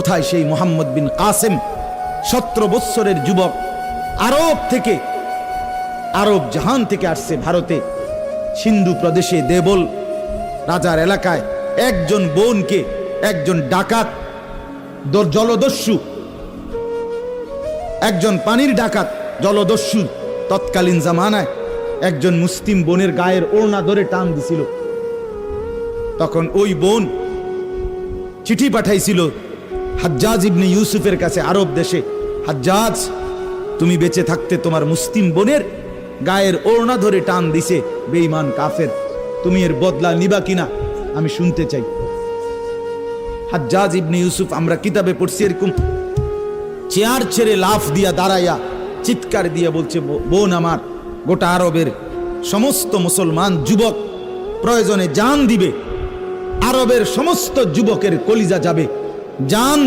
কোথায় সেই মোহাম্মদ বিন কাসেম, 17 বৎসরের যুবক, আরব থেকে, আরব জাহান থেকে আসছে ভারতে, সিন্ধু প্রদেশে দেবল রাজার এলাকায় একজন বোনকে একজন ডাকাত, জলদস্যু, একজন পানির ডাকাত জলদস্যু তৎকালীন জামানায় একজন মুসলিম বোনের গায়ের ওড়না ধরে টান দিছিল। তখন ওই বোন চিঠি পাঠাইছিল হাজ্জাজ ইবনে ইউসুফের কাছে আরব দেশে, হাজ্জাজ, তুমি বেঁচে থাকতে তোমার মুসলিম বোনের গায়ের ওড়না ধরে টান দিছে বেঈমান কাফের, তুমি এর বদলা নিবা কিনা আমি শুনতে চাই। হাজ্জাজ ইবনে ইউসুফ, আমরা কিতাবে পড়ছি, এরকম চেয়ার ছেড়ে লাফ দিয়া দাঁড়াইয়া চিৎকার দিয়ে বলছে, বোন আমার, গোটা আরবের সমস্ত মুসলমান যুবক প্রয়োজনে জান দিবে, আরবের সমস্ত যুবকের কলিজা যাবে, জান